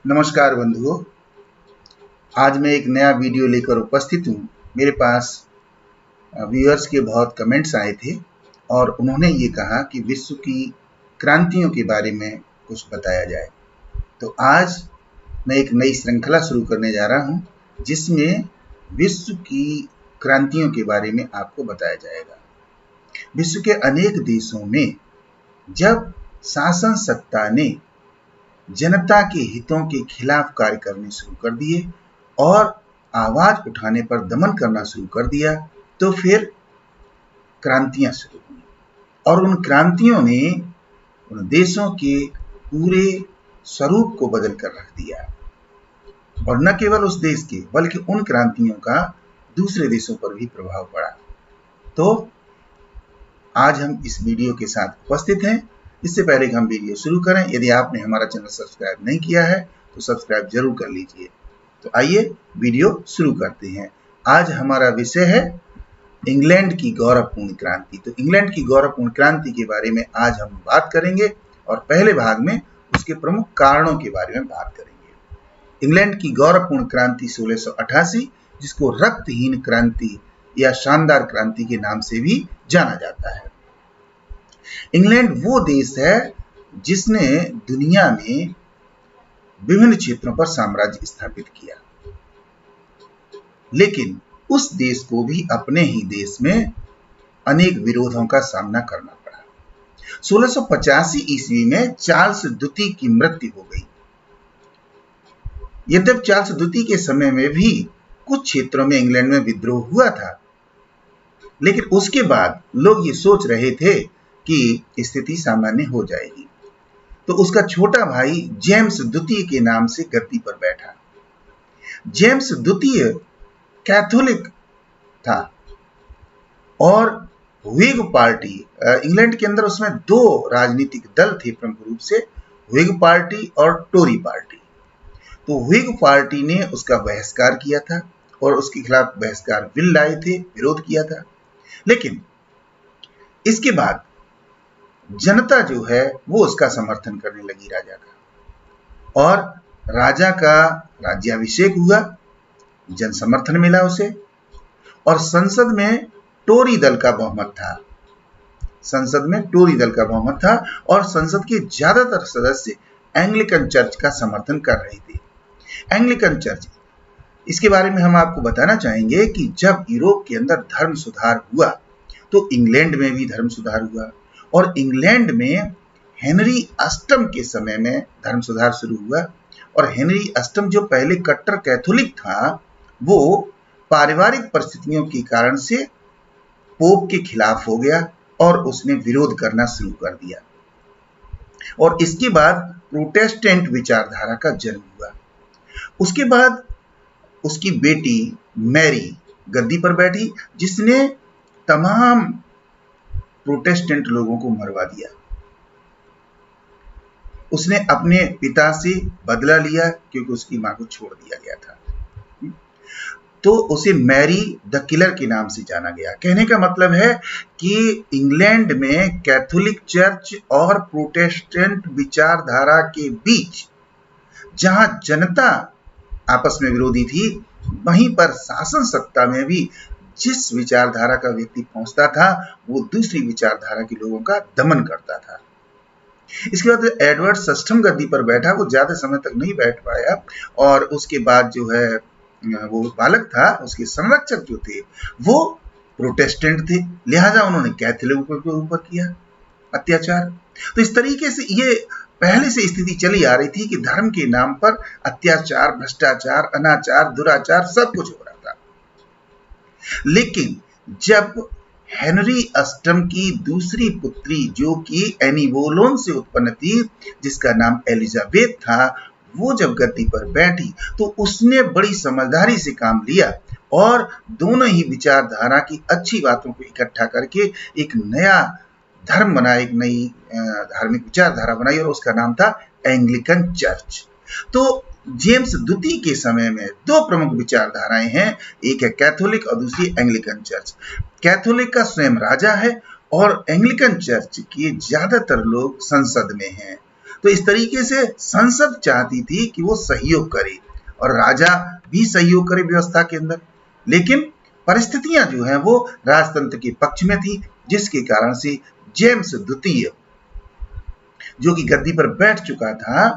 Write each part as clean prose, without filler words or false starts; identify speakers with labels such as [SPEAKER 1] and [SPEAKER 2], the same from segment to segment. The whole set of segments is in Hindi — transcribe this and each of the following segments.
[SPEAKER 1] नमस्कार बंधुओं, आज मैं एक नया वीडियो लेकर उपस्थित हूँ। मेरे पास व्यूअर्स के बहुत कमेंट्स आए थे और उन्होंने ये कहा कि विश्व की क्रांतियों के बारे में कुछ बताया जाए। तो आज मैं एक नई श्रृंखला शुरू करने जा रहा हूँ जिसमें विश्व की क्रांतियों के बारे में आपको बताया जाएगा। विश्व के अनेक देशों में जब शासन सत्ता ने जनता के हितों के खिलाफ कार्य करने शुरू कर दिए और आवाज उठाने पर दमन करना शुरू कर दिया, तो फिर क्रांतियां शुरू हुई और उन क्रांतियों ने उन देशों के पूरे स्वरूप को बदल कर रख दिया। और न केवल उस देश के बल्कि उन क्रांतियों का दूसरे देशों पर भी प्रभाव पड़ा। तो आज हम इस वीडियो के साथ उपस्थित हैं। इससे पहले कि हम वीडियो शुरू करें, यदि आपने हमारा चैनल सब्सक्राइब नहीं किया है तो सब्सक्राइब जरूर कर लीजिए। तो आइए वीडियो शुरू करते हैं। आज हमारा विषय है इंग्लैंड की गौरवपूर्ण क्रांति। तो इंग्लैंड की गौरवपूर्ण क्रांति के बारे में आज हम बात करेंगे और पहले भाग में उसके प्रमुख कारणों के बारे में बात करेंगे। इंग्लैंड की गौरवपूर्ण क्रांति 1688, जिसको रक्तहीन क्रांति या शानदार क्रांति के नाम से भी जाना जाता है। इंग्लैंड वो देश है जिसने दुनिया में विभिन्न क्षेत्रों पर साम्राज्य स्थापित किया, लेकिन उस देश को भी अपने ही देश में अनेक विरोधों का सामना करना पड़ा। 1685 ईस्वी में चार्ल्स द्वितीय की मृत्यु हो गई। यद्यपि चार्ल्स द्वितीय के समय में भी कुछ क्षेत्रों में इंग्लैंड में विद्रोह हुआ था, लेकिन उसके बाद लोग ये सोच रहे थे कि स्थिति सामान्य हो जाएगी, तो उसका छोटा भाई जेम्स द्वितीय के नाम से गद्दी पर बैठा। जेम्स द्वितीय कैथोलिक था और व्हिग पार्टी, इंग्लैंड के अंदर उसमें दो राजनीतिक दल थे प्रमुख रूप से, व्हिग पार्टी और टोरी पार्टी। तो व्हिग पार्टी ने उसका बहिष्कार किया था और उसके खिलाफ बहिष्कार बिल लाए थे, विरोध किया था। लेकिन इसके बाद जनता जो है वो उसका समर्थन करने लगी राजा का, और राजा का राज्याभिषेक हुआ, जन समर्थन मिला उसे, और संसद में टोरी दल का बहुमत था। संसद में टोरी दल का बहुमत था और संसद के ज्यादातर सदस्य एंग्लिकन चर्च का समर्थन कर रहे थे। एंग्लिकन चर्च, इसके बारे में हम आपको बताना चाहेंगे कि जब यूरोप के अंदर धर्म सुधार हुआ तो इंग्लैंड में भी धर्म सुधार हुआ, और इंग्लैंड में हेनरी अष्टम के समय में धर्म सुधार शुरू हुआ। और हेनरी अष्टम जो पहले कट्टर कैथोलिक था, वो पारिवारिक परिस्थितियों के कारण से पोप के खिलाफ हो गया और उसने विरोध करना शुरू कर दिया। और इसके बाद प्रोटेस्टेंट विचारधारा का जन्म हुआ। उसके बाद उसकी बेटी मैरी गद्दी पर बैठी, जिसने तमाम प्रोटेस्टेंट लोगों को मरवा दिया। उसने अपने पिता से बदला लिया क्योंकि उसकी मां को छोड़ दिया गया था, तो उसे मैरी द किलर के नाम से जाना गया। कहने का मतलब है कि इंग्लैंड में कैथोलिक चर्च और प्रोटेस्टेंट विचारधारा के बीच जहां जनता आपस में विरोधी थी, वहीं पर शासन सत्ता में भी जिस विचारधारा का व्यक्ति पहुंचता था वो दूसरी विचारधारा के लोगों का दमन करता था। इसके बाद एडवर्ड षष्ठम गद्दी पर बैठा। वो ज्यादा समय तक नहीं बैठ पाया और उसके बाद जो है वो बालक था, उसके संरक्षक जो थे वो प्रोटेस्टेंट थे, लिहाजा उन्होंने कैथोलिकों के ऊपर किया अत्याचार। तो इस तरीके से ये पहले से स्थिति चली आ रही थी कि धर्म के नाम पर अत्याचार, भ्रष्टाचार, अनाचार, दुराचार सब कुछ हो रहा था। लेकिन जब हेनरी अष्टम की दूसरी पुत्री जो कि एनी बोलोन से उत्पन्न थी, जिसका नाम एलिजाबेथ था, वो जब गद्दी पर बैठी तो उसने बड़ी समझदारी से काम लिया और दोनों ही विचारधारा की अच्छी बातों को इकट्ठा करके एक नया धर्म बनाया, एक नई धार्मिक विचारधारा बनाई और उसका नाम था एंग्लिकन चर्च। तो जेम्स द्वितीय के समय में दो प्रमुख विचारधाराएं हैं, एक है कैथोलिक और दूसरी एंग्लिकन चर्च। कैथोलिक का स्वयं राजा है और एंग्लिकन चर्च के ज्यादातर लोग संसद में हैं। तो इस तरीके से संसद चाहती थी कि वो सहयोग करे और राजा भी सहयोग करे व्यवस्था के अंदर, लेकिन परिस्थितियां जो है वो राजतंत्र के पक्ष में थी, जिसके कारण से जेम्स द्वितीय जो कि गद्दी पर बैठ चुका था,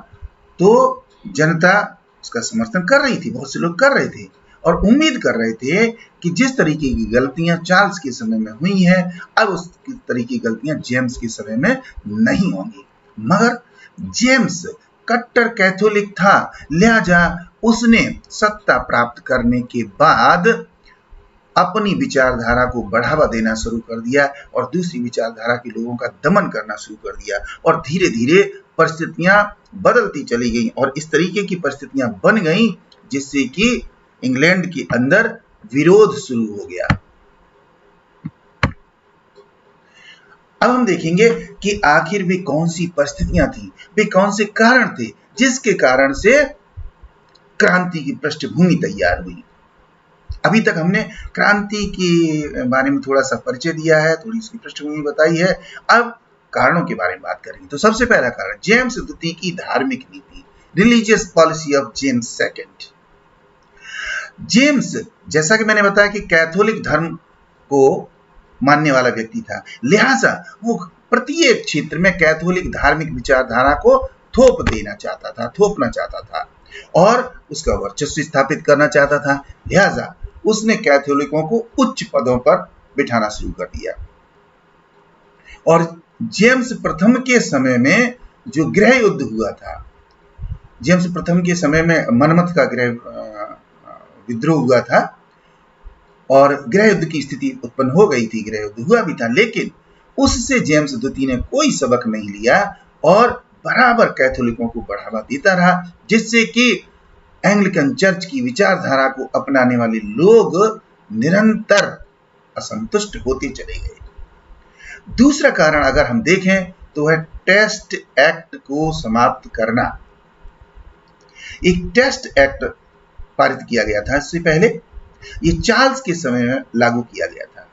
[SPEAKER 1] तो जनता उसका समर्थन कर रही थी, बहुत से लोग कर रहे थे और उम्मीद कर रहे थे कि जिस तरीके की गलतियां चार्ल्स के समय में हुई हैं, अब उस तरीके की गलतियां जेम्स के समय में नहीं होंगी। मगर जेम्स कट्टर कैथोलिक था, लिहाजा उसने सत्ता प्राप्त करने के बाद अपनी विचारधारा को बढ़ावा देना शुरू कर दिया और दूसरी विचारधारा के लोगों का दमन करना शुरू कर दिया और धीरे धीरे परिस्थितियां बदलती चली गई और इस तरीके की परिस्थितियां बन गई जिससे कि इंग्लैंड के अंदर विरोध शुरू हो गया। अब हम देखेंगे कि आखिर वे कौन सी परिस्थितियां थी, वे कौन से कारण थे जिसके कारण से क्रांति की पृष्ठभूमि तैयार हुई। अभी तक हमने क्रांति के बारे में थोड़ा सा परिचय दिया है, थोड़ी इसकी पृष्ठभूमि बताई है। अब कारणों के बारे में बात करेंगे। तो सबसे पहला कारण जेम्स द्वितीय की धार्मिक नीति, religious policy of James second. James, जैसा कि मैंने बताया कि कैथोलिक धर्म को मानने वाला व्यक्ति था, लिहाजा वो प्रत्येक क्षेत्र में कैथोलिक धार्मिक विचारधारा को थोपना चाहता था और उसका वर्चस्व स्थापित करना चाहता था। लिहाजा उसने कैथोलिकों को उच्च पदों पर बिठाना शुरू कर दिया। और जेम्स प्रथम के समय में जो गृह युद्ध हुआ था, जेम्स प्रथम के समय में मनमथ का विद्रोह हुआ था और गृह युद्ध की स्थिति उत्पन्न हो गई थी, गृह युद्ध हुआ भी था, लेकिन उससे जेम्स द्वितीय ने कोई सबक नहीं लिया और बराबर कैथोलिकों को बढ़ावा देता रहा, जिससे कि एंग्लिकन चर्च की विचारधारा को अपनाने वाले लोग निरंतर असंतुष्ट होते चले गए। दूसरा कारण अगर हम देखें तो है टेस्ट एक्ट को समाप्त करना। एक टेस्ट एक्ट पारित किया गया था इससे पहले, ये चार्ल्स के समय में लागू किया गया था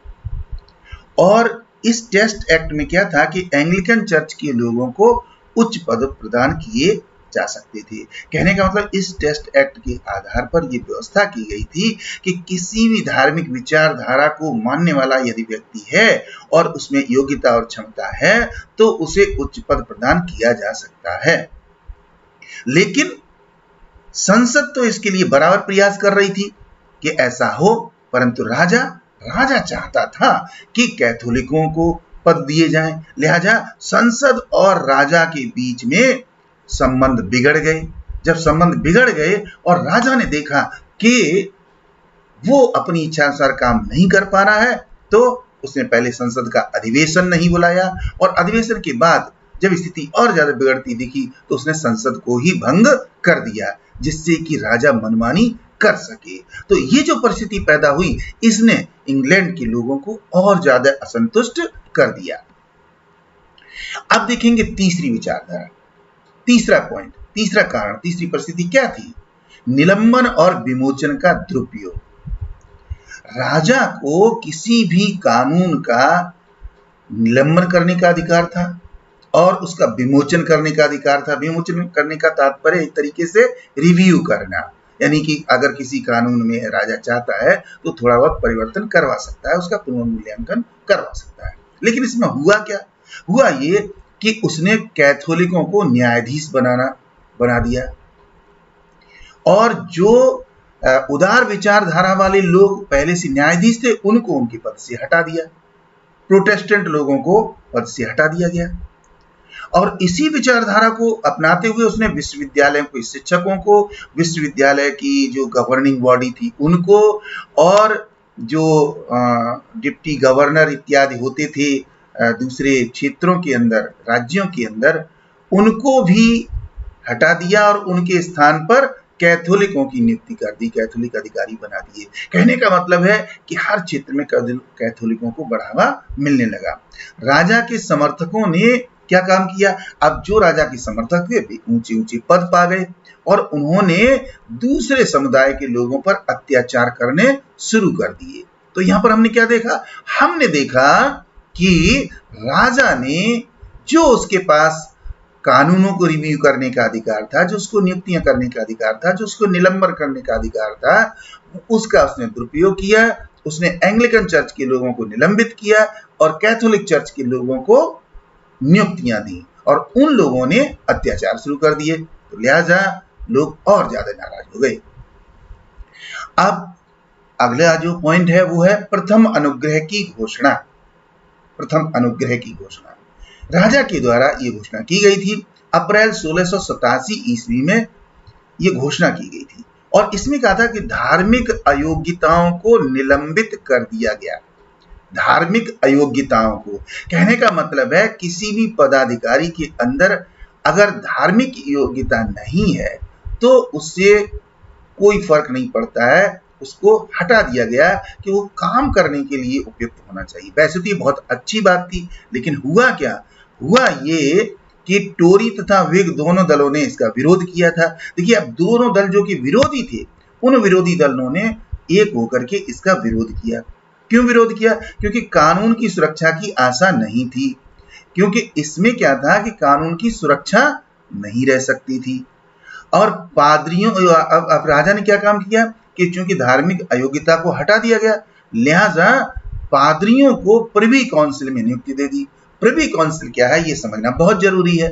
[SPEAKER 1] और इस टेस्ट एक्ट में क्या था कि एंग्लिकन चर्च के लोगों को उच्च पद प्रदान किए जा सकते थे। कहने का मतलब इस टेस्ट एक्ट के आधार पर यह व्यवस्था की गई थी कि किसी भी धार्मिक विचारधारा को मानने वाला यदि व्यक्ति है और उसमें योग्यता और क्षमता है तो उसे उच्च पद प्रदान किया जा सकता है। लेकिन संसद तो इसके लिए बराबर प्रयास कर रही थी कि ऐसा हो, परंतु राजा चाहता था कि कैथोलिकों को पद दिए जाएं। लिहाजा संसद और राजा के बीच में संबंध बिगड़ गए। जब संबंध बिगड़ गए और राजा ने देखा कि वो अपनी इच्छा अनुसार काम नहीं कर पा रहा है, तो उसने पहले संसद का अधिवेशन नहीं बुलाया और अधिवेशन के बाद जब स्थिति और ज्यादा बिगड़ती दिखी तो उसने संसद को ही भंग कर दिया, जिससे कि राजा मनमानी कर सके। तो ये जो परिस्थिति पैदा हुई, इसने इंग्लैंड के लोगों को और ज्यादा असंतुष्ट कर दिया। अब देखेंगे तीसरी विचारधारा, तीसरा पॉइंट, तीसरा कारण, तीसरी परिस्थिति क्या थी? निलंबन और विमोचन का दुरुपयोग। राजा को किसी भी कानून का निलंबन करने का अधिकार था और उसका विमोचन करने का अधिकार था। विमोचन करने का तात्पर्य एक तरीके से रिव्यू करना, यानी कि अगर किसी कानून में राजा चाहता है तो थोड़ा बहुत परिवर्तन करवा सकता है, उसका पुनर्मूल्यांकन करवा सकता है। लेकिन इसमें हुआ क्या? हुआ ये कि उसने कैथोलिकों को न्यायाधीश बना दिया और जो उदार विचारधारा वाले लोग पहले से न्यायाधीश थे उनको उनके पद से हटा दिया, प्रोटेस्टेंट लोगों को पद से हटा दिया गया। और इसी विचारधारा को अपनाते हुए उसने विश्वविद्यालयों को, शिक्षकों को, विश्वविद्यालय की जो गवर्निंग बॉडी थी उनको और जो डिप्टी गवर्नर इत्यादि होते थे दूसरे क्षेत्रों के अंदर, राज्यों के अंदर, उनको भी हटा दिया और उनके स्थान पर कैथोलिकों की नियुक्ति कर दी, कैथोलिक अधिकारी बना दिए। कहने का मतलब है कि हर क्षेत्र में कैथोलिकों को बढ़ावा मिलने लगा। राजा के समर्थकों ने क्या काम किया? अब जो राजा के समर्थक थे वे ऊंचे ऊंचे पद पा गए और उन्होंने दूसरे समुदाय के लोगों पर अत्याचार करने शुरू कर दिए। तो यहां पर हमने क्या देखा? हमने देखा कि राजा ने जो उसके पास कानूनों को रिव्यू करने का अधिकार था, जो उसको नियुक्तियां करने का अधिकार था, जो उसको निलंबन करने का अधिकार था, उसका उसने दुरुपयोग किया। उसने एंग्लिकन चर्च के लोगों को निलंबित किया और कैथोलिक चर्च के लोगों को नियुक्तियां दी और उन लोगों ने अत्याचार शुरू कर दिए। तो लिहाजा लोग और ज्यादा नाराज हो गए। अब अगला जो पॉइंट है वो है प्रथम अनुग्रह की घोषणा। प्रथम अनुग्रह की घोषणा राजा के द्वारा ये घोषणा की गई थी। अप्रैल 1687 ईस्वी में ये घोषणा की गई थी और इसमें कहा था कि धार्मिक अयोग्यताओं को निलंबित कर दिया गया। धार्मिक अयोग्यताओं को कहने का मतलब है किसी भी पदाधिकारी के अंदर अगर धार्मिक योग्यता नहीं है तो उससे कोई फर्क नहीं पड़ता है, उसको हटा दिया गया कि वो काम करने के लिए उपयुक्त होना चाहिए। वैसे तो ये बहुत अच्छी बात थी, लेकिन हुआ क्या? हुआ ये कि टोरी तथा व्हिग दोनों दलों ने इसका विरोध किया था। देखिए, अब दोनों दल जो कि विरोधी थे, उन विरोधी दलों ने एक होकर के इसका विरोध किया। क्यों विरोध किया? क्योंकि कानून की सुरक्षा की आशा नहीं थी, क्योंकि इसमें क्या था कि कानून की सुरक्षा नहीं रह सकती थी। और पादरियों, अब राजा ने क्या काम किया कि चूंकि धार्मिक अयोग्यता को हटा दिया गया, लिहाजा पादरियों को प्रिवी काउंसिल में नियुक्ति दे दी। प्रिवी काउंसिल क्या है ये समझना बहुत जरूरी है।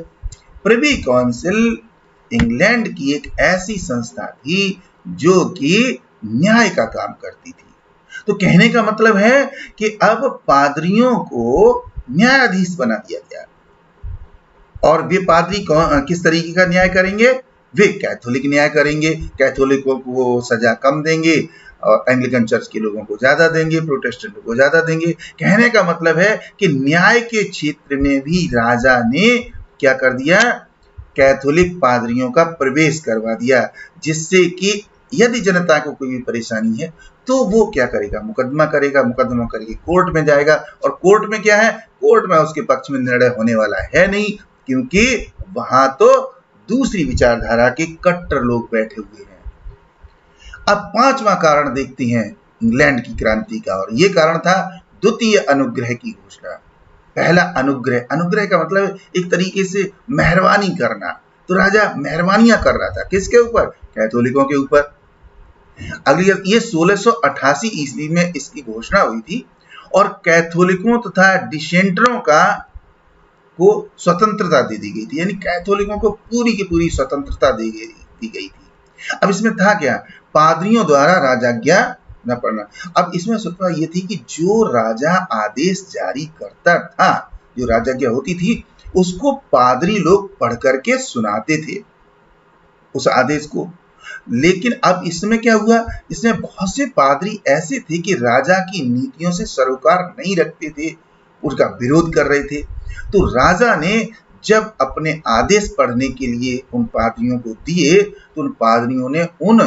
[SPEAKER 1] प्रिवी काउंसिल इंग्लैंड की एक ऐसी संस्था थी जो कि न्याय का काम करती थी। तो कहने का मतलब है कि अब पादरियों को न्यायाधीश बना दिया गया और वे पादरी किस तरीके का न्याय करेंगे? वे कैथोलिक न्याय करेंगे। कैथोलिकों को सजा कम देंगे और एंग्लिकन चर्च के लोगों को ज्यादा देंगे, प्रोटेस्टेंट को ज्यादा देंगे। कहने का मतलब है कि न्याय के क्षेत्र में भी राजा ने क्या कर दिया? कैथोलिक पादरियों का प्रवेश करवा दिया, जिससे कि यदि जनता को कोई भी परेशानी है तो वो क्या करेगा? मुकदमा करेगा। मुकदमा करके कोर्ट में जाएगा और कोर्ट में क्या है? कोर्ट में उसके पक्ष में निर्णय होने वाला है नहीं, क्योंकि वहां तो दूसरी विचारधारा के कट्टर लोग बैठे हुए हैं। अब पांचवा कारण देखते हैं इंग्लैंड की क्रांति का, और यह कारण था द्वितीय अनुग्रह की घोषणा। पहला अनुग्रह, अनुग्रह का मतलब एक तरीके से मेहरबानी करना। तो राजा मेहरबानियां कर रहा था किसके ऊपर? कैथोलिकों के ऊपर। अगली ये 1688 ईस्वी में इसकी घोषणा हुई थी और कैथोलिकों तथा डिसेंटरों को स्वतंत्रता दे दी गई थी, यानी कैथोलिकों को पूरी की पूरी स्वतंत्रता दी गई थी। अब इसमें था क्या? पादरियों द्वारा राजाज्ञा न पढ़ना। अब इसमें स्वतंत्रता ये थी कि जो राजा आदेश जारी करता था, जो राजाज्ञा होती थी, उसको पादरी लोग पढ़ करके सुनाते थे उस आदेश को। लेकिन अब इसमें क्या हुआ? इसमें बहुत से पादरी ऐसे थे कि राजा की नीतियों से सरोकार नहीं रखते थे, उसका विरोध कर रहे थे। तो राजा ने जब अपने आदेश पढ़ने के लिए उन पादरियों को दिए, तो उन पादरियों ने उन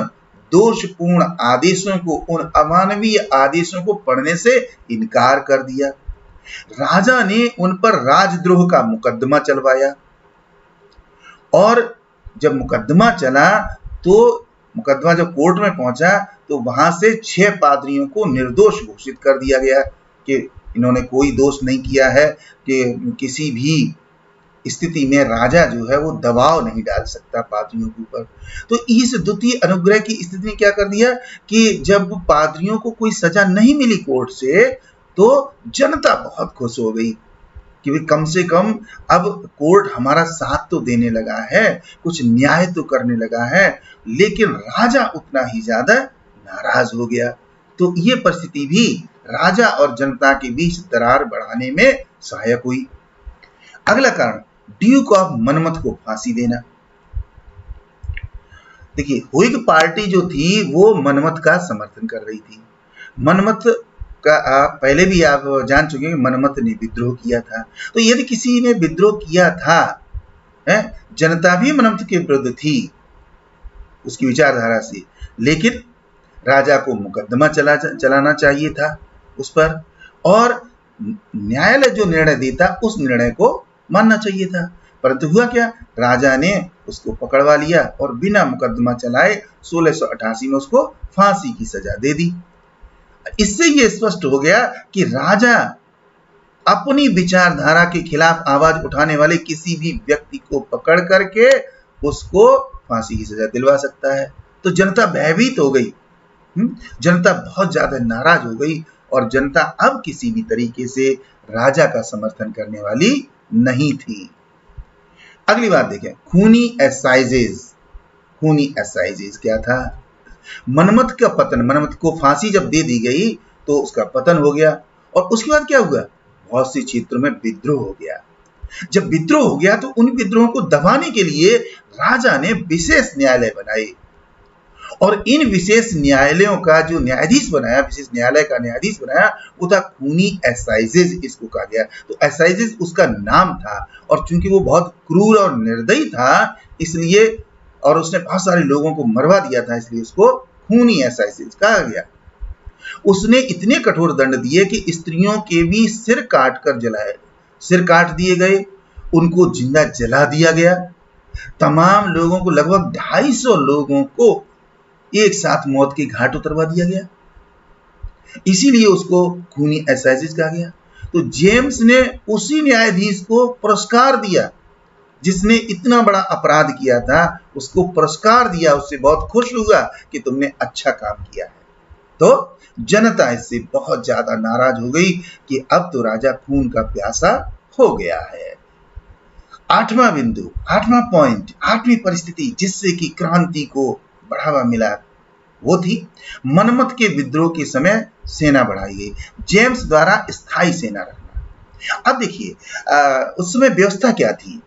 [SPEAKER 1] दोषपूर्ण आदेशों को, उन अमानवीय आदेशों को पढ़ने से इनकार कर दिया। राजा ने उन पर राजद्रोह का मुकदमा चलवाया और जब मुकदमा चला तो मुकदमा जब कोर्ट में पहुंचा तो वहां से 6 पादरियों को निर्दोष घोषित कर दिया गया कि इन्होंने कोई दोष नहीं किया है, कि किसी भी स्थिति में राजा जो है वो दबाव नहीं डाल सकता पादरियों के ऊपर। तो इस द्वितीय अनुग्रह की स्थिति ने क्या कर दिया कि जब पादरियों को कोई सजा नहीं मिली कोर्ट से, तो जनता बहुत खुश हो गई कि कम से कम अब कोर्ट हमारा साथ तो देने लगा है, कुछ न्याय तो करने लगा है। लेकिन राजा उतना ही ज्यादा नाराज हो गया। तो ये परिस्थिति भी राजा और जनता के बीच दरार बढ़ाने में सहायक हुई। अगला कारण, ड्यूक ऑफ मनमथ को फांसी देना। देखिए, व्हिग पार्टी जो थी वो मनमथ का समर्थन कर रही थी। मनमथ का पहले भी आप जान चुके हैं, मनमथ ने विद्रोह किया था। तो यदि किसी ने विद्रोह किया था, जनता भी मनमथ के विरुद्ध थी उसकी विचारधारा से, लेकिन राजा को मुकदमा चलाना चाहिए था उस पर, और न्यायालय जो निर्णय देता उस निर्णय को मानना चाहिए था। परंतु हुआ क्या? राजा ने उसको पकड़वा लिया और बिना मुकदमा चलाए 1688 में उसको फांसी की सजा दे दी। इससे यह स्पष्ट हो गया कि राजा अपनी विचारधारा के खिलाफ आवाज उठाने वाले किसी भी व्यक्ति को पकड़ करके उसको फांसी की सजा दिलवा सकता है। तो जनता भयभीत हो गई, जनता बहुत ज्यादा नाराज हो गई और जनता अब किसी भी तरीके से राजा का समर्थन करने वाली नहीं थी। अगली बात देखें, खूनी असाइजेज। खूनी असाइजेज क्या था? मनमथ का पतन, मनमथ को फांसी जब दे दी गई तो उसका पतन हो गया और उसके बाद क्या हुआ? बहुत से क्षेत्रों में विद्रोह हो गया। जब विद्रोह हो गया तो उन विद्रोहों को दबाने के लिए राजा ने विशेष न्यायालय बनाए और इन विशेष न्यायालयों का जो न्यायाधीश बनाया, विशेष न्यायालय का न्यायाधीश बनाया, वो था खूनी असाइजेज, इसको कहा गया। तो असाइजेज उसका नाम था और चूंकि वो बहुत क्रूर और निर्दयी था इसलिए, और उसने बहुत सारे लोगों को मरवा दिया था, इसलिए उसको खूनी असाइजेज कहा गया। उसने इतने कठोर दंड दिए कि स्त्रियों के भी सिर काट कर जलाए, सिर काट दिए गए, उनको जिंदा जला दिया गया। तमाम लोगों को, लगभग 250 लोगों को एक साथ मौत के घाट उतरवा दिया गया, इसीलिए उसको खूनी असाइजेज कहा गया। तो जेम्स ने उसी न्यायाधीश को पुरस्कार दिया जिसने इतना बड़ा अपराध किया था, उसको पुरस्कार दिया, उससे बहुत खुश हुआ कि तुमने अच्छा काम किया है। तो जनता इससे बहुत ज्यादा नाराज हो गई कि अब तो राजा खून का प्यासा हो गया है। आठवां बिंदु, आठवां पॉइंट, आठवीं परिस्थिति जिससे कि क्रांति को बढ़ावा मिला, वो थी मनमथ के विद्रोह के समय सेना बढ़ाई गई, जेम्स द्वारा स्थायी सेना रखना। अब देखिए, उस समय व्यवस्था क्या थी?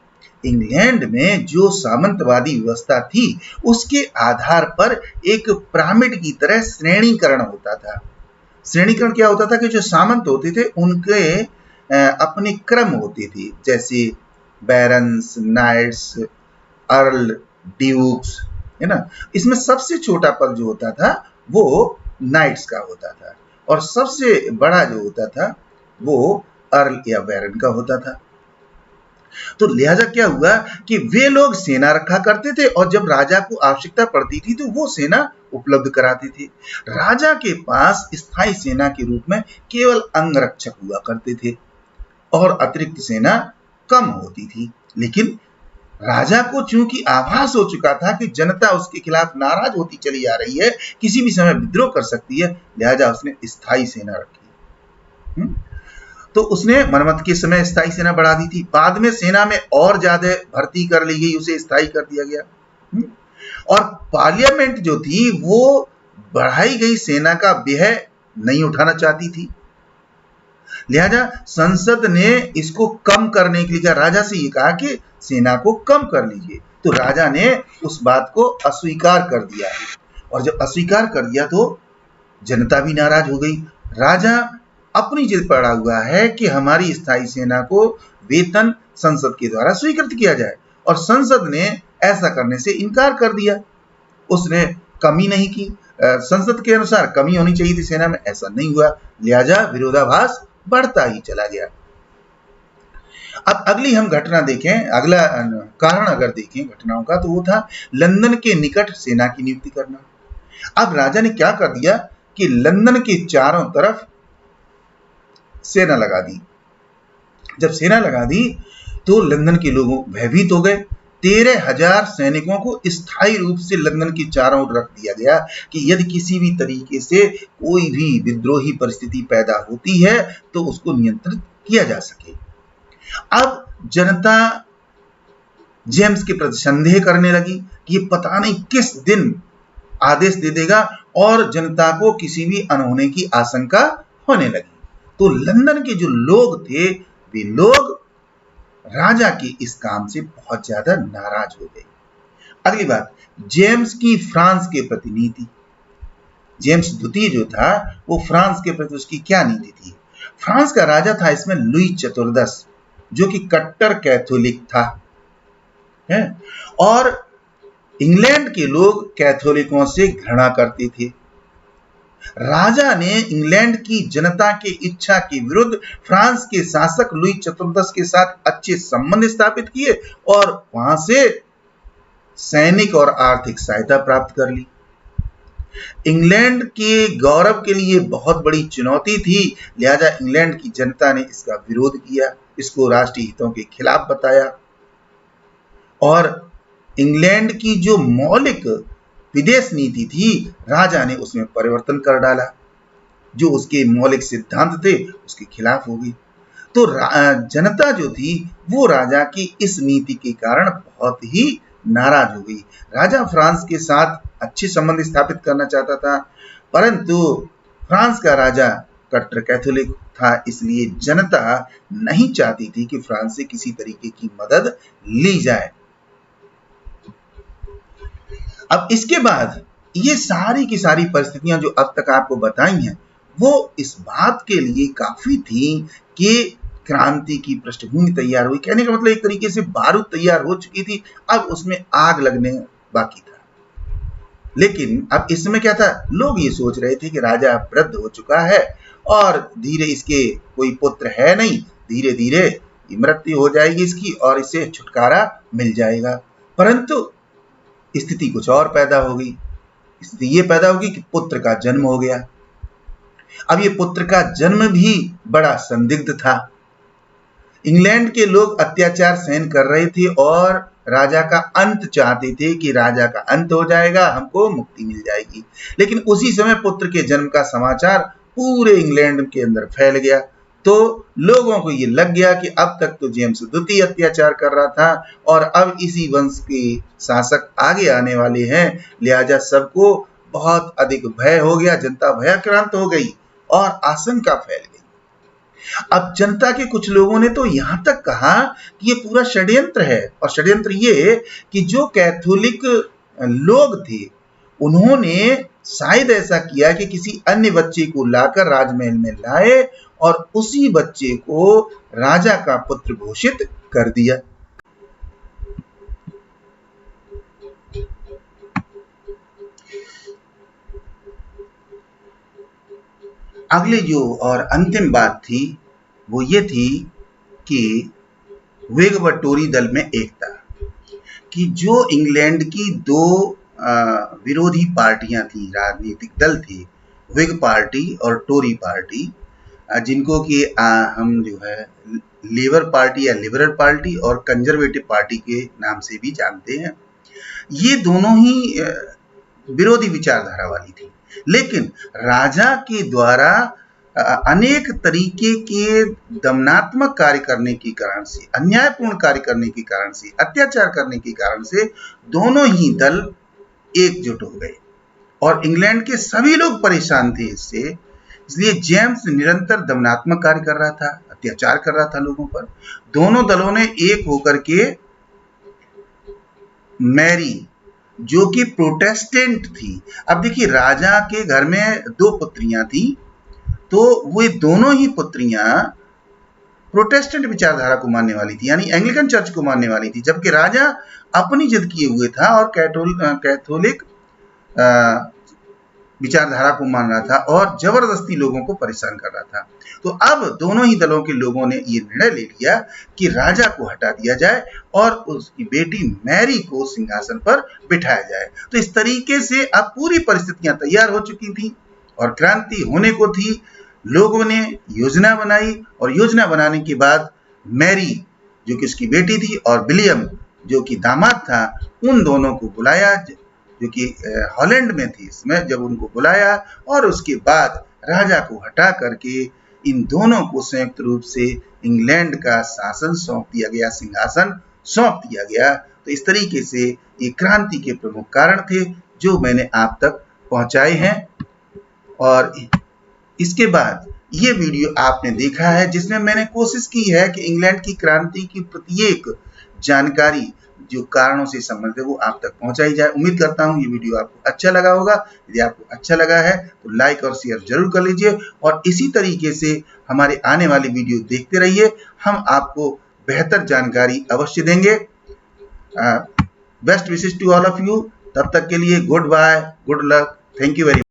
[SPEAKER 1] इंग्लैंड में जो सामंतवादी व्यवस्था थी उसके आधार पर एक पिरामिड की तरह श्रेणीकरण होता था। श्रेणीकरण क्या होता था कि जो सामंत होते थे उनके अपने क्रम होते थे, जैसे बैरन्स, नाइट्स, अर्ल, ड्यूक्स, है ना। इसमें सबसे छोटा पद जो होता था वो नाइट्स का होता था और सबसे बड़ा जो होता था वो अर्ल या बैरन का होता था। तो लिहाजा क्या हुआ कि वे लोग सेना रखा करते थे और जब राजा को आवश्यकता पड़ती थी तो वो सेना उपलब्ध कराते थे। राजा के पास स्थायी सेना के रूप में केवल अंगरक्षक हुआ करते थे और अतिरिक्त सेना कम होती थी। लेकिन राजा को चूंकि आभास हो चुका था कि जनता उसके खिलाफ नाराज होती चली आ रही है, किसी भी समय विद्रोह कर सकती है, लिहाजा उसने स्थायी सेना रखी। तो उसने मनमथ के समय स्थायी सेना बढ़ा दी थी। बाद में सेना में और ज्यादा भर्ती कर ली गई, उसे स्थायी कर दिया गया। और पार्लियामेंट जो थी वो बढ़ाई गई सेना का व्यय नहीं उठाना चाहती थी, लिहाजा संसद ने इसको कम करने के लिए कहा, राजा से ये कहा कि सेना को कम कर लीजिए। तो राजा ने उस बात को अस्वीकार कर दिया और जब अस्वीकार कर दिया तो जनता भी नाराज हो गई। राजा अपनी जिद पर अड़ा हुआ है कि हमारी स्थायी सेना को वेतन संसद के द्वारा स्वीकृत किया जाए और संसद ने ऐसा करने से इनकार कर दिया। उसने कमी नहीं की, संसद के अनुसार कमी होनी चाहिए थी सेना में, ऐसा नहीं हुआ, लिहाजा विरोधाभास बढ़ता ही चला गया। अब अगली हम घटना देखें, अगला कारण अगर देखें घटनाओं का, तो वो था लंदन के निकट सेना की नियुक्ति करना। अब राजा ने क्या कर दिया कि लंदन के चारों तरफ सेना लगा दी। जब सेना लगा दी तो लंदन के लोगों भयभीत हो गए। 13,000 सैनिकों को स्थायी रूप से लंदन के चारों ओर रख दिया गया कि यदि किसी भी तरीके से कोई भी विद्रोही परिस्थिति पैदा होती है तो उसको नियंत्रित किया जा सके। अब जनता जेम्स के प्रति संदेह करने लगी कि ये पता नहीं किस दिन आदेश दे देगा और जनता को किसी भी अनहोनी की आशंका होने लगी। तो लंदन के जो लोग थे वे लोग राजा के इस काम से बहुत ज्यादा नाराज हो गए। अगली बात, जेम्स की फ्रांस के प्रति नीति। जेम्स द्वितीय जो था वो फ्रांस के प्रति उसकी क्या नीति थी? फ्रांस का राजा था इसमें लुई चतुर्दश, जो कि कट्टर कैथोलिक था, है? और इंग्लैंड के लोग कैथोलिकों से घृणा करते थे। राजा ने इंग्लैंड की जनता के इच्छा के विरुद्ध फ्रांस के शासक लुई चतुर्दश के साथ अच्छे संबंध स्थापित किए और वहां से सैनिक और आर्थिक सहायता प्राप्त कर ली। इंग्लैंड के गौरव के लिए बहुत बड़ी चुनौती थी, लिहाजा इंग्लैंड की जनता ने इसका विरोध किया, इसको राष्ट्रीय हितों के खिलाफ बताया और इंग्लैंड की जो मौलिक विदेश नीति थी, राजा ने उसमें परिवर्तन कर डाला, जो उसके मौलिक सिद्धांत थे उसके खिलाफ हो गई। तो जनता जो थी वो राजा की इस नीति के कारण बहुत ही नाराज हो गई। राजा फ्रांस के साथ अच्छे संबंध स्थापित करना चाहता था, परंतु फ्रांस का राजा कट्टर कैथोलिक था, इसलिए जनता नहीं चाहती थी कि फ्रांस से किसी तरीके की मदद ली जाए। अब इसके बाद ये सारी की सारी परिस्थितियां जो अब तक आपको बताई हैं, वो इस बात के लिए काफी थी कि क्रांति की पृष्ठभूमि तैयार हुई। कहने का मतलब एक तरीके से बारूद तैयार हो चुकी थी, अब उसमें आग लगने बाकी था। लेकिन अब इस समय क्या था, लोग ये सोच रहे थे कि राजा वृद्ध हो चुका है और धीरे इसके कोई पुत्र है नहीं, धीरे धीरे मृत्यु हो जाएगी इसकी और इसे छुटकारा मिल जाएगा। परंतु स्थिति कुछ और पैदा हो गई। स्थिति ये पैदा होगी कि पुत्र का जन्म हो गया। अब ये पुत्र का जन्म भी बड़ा संदिग्ध था। इंग्लैंड के लोग अत्याचार सहन कर रहे थे और राजा का अंत चाहते थे कि राजा का अंत हो जाएगा, हमको मुक्ति मिल जाएगी। लेकिन उसी समय पुत्र के जन्म का समाचार पूरे इंग्लैंड के अंदर फैल गया, तो लोगों को ये लग गया कि अब तक तो जेम्स द्वितीय अत्याचार कर रहा था और अब इसी वंश के शासक आगे आने वाले हैं, लिहाजा सबको बहुत अधिक भय हो गया, जनता भयाक्रांत हो गई और आशंका फैल गई। अब जनता के कुछ लोगों ने तो यहां तक कहा कि ये पूरा षड्यंत्र है, और षड्यंत्र ये कि जो कैथोलिक लोग थे उन्होंने शायद ऐसा किया कि किसी अन्य बच्चे को लाकर राजमहल में लाए और उसी बच्चे को राजा का पुत्र घोषित कर दिया। अगली जो और अंतिम बात थी वो ये थी कि व्हिग व टोरी दल में एकता, कि जो इंग्लैंड की दो विरोधी पार्टियां थी, राजनीतिक दल थे, व्हिग पार्टी और टोरी पार्टी, जिनको कि हम जो है लेबर पार्टी या लिबरल पार्टी और कंजर्वेटिव पार्टी के नाम से भी जानते हैं। ये दोनों ही विरोधी विचारधारा वाली थी, लेकिन राजा के द्वारा अनेक तरीके के दमनात्मक कार्य करने के कारण से, अन्यायपूर्ण कार्य करने के कारण से, अत्याचार करने के कारण से दोनों ही दल एकजुट हो गए और इंग्लैंड के सभी लोग परेशान थे इससे। इसलिए जेम्स निरंतर दमनात्मक कार्य कर रहा था, अत्याचार कर रहा था लोगों पर। दोनों दलों ने एक होकर के मैरी, जो कि प्रोटेस्टेंट थी, अब देखिए राजा के घर में दो पुत्रियां थी, तो वो दोनों ही पुत्रियां प्रोटेस्टेंट विचारधारा को मानने वाली थी, यानी एंग्लिकन चर्च को मानने वाली थी, जबकि राजा अपनी जिद किए हुए था और कैथोलिक विचारधारा को मान रहा था और जबरदस्ती लोगों को परेशान कर रहा था। तो अब दोनों ही दलों के लोगों ने ये निर्णय ले लिया कि राजा को हटा दिया जाए और उसकी बेटी मैरी को सिंहासन पर बिठाया जाए। तो इस तरीके से अब पूरी परिस्थितियां तैयार हो चुकी थी और क्रांति होने को थी। लोगों ने योजना बनाई और योजना बनाने के बाद मैरी, जो कि उसकी बेटी थी, और विलियम, जो कि दामाद था, उन दोनों को बुलाया, जो कि हॉलैंड में थी। इसमें जब उनको बुलाया और उसके बाद राजा को हटा करके इन दोनों को संयुक्त रूप से इंग्लैंड का शासन सौंप दिया गया, सिंहासन सौंप दिया गया। तो इस तरीके से ये क्रांति के प्रमुख कारण थे जो मैंने आप तक पहुंचाए हैं। और इसके बाद ये वीडियो आपने देखा है जिसमें मैंने कोशिश की है कि इंग्लैंड की क्रांति की प्रत्येक जानकारी जो कारणों से संबंधित है वो आप तक पहुंचाई जाए। उम्मीद करता हूं ये वीडियो आपको अच्छा लगा होगा। यदि आपको अच्छा लगा है तो लाइक और शेयर जरूर कर लीजिए और इसी तरीके से हमारे आने वाली वीडियो देखते रहिए। हम आपको बेहतर जानकारी अवश्य देंगे। Best wishes to all of you. तब तक के लिए good bye, good luck, thank you very much.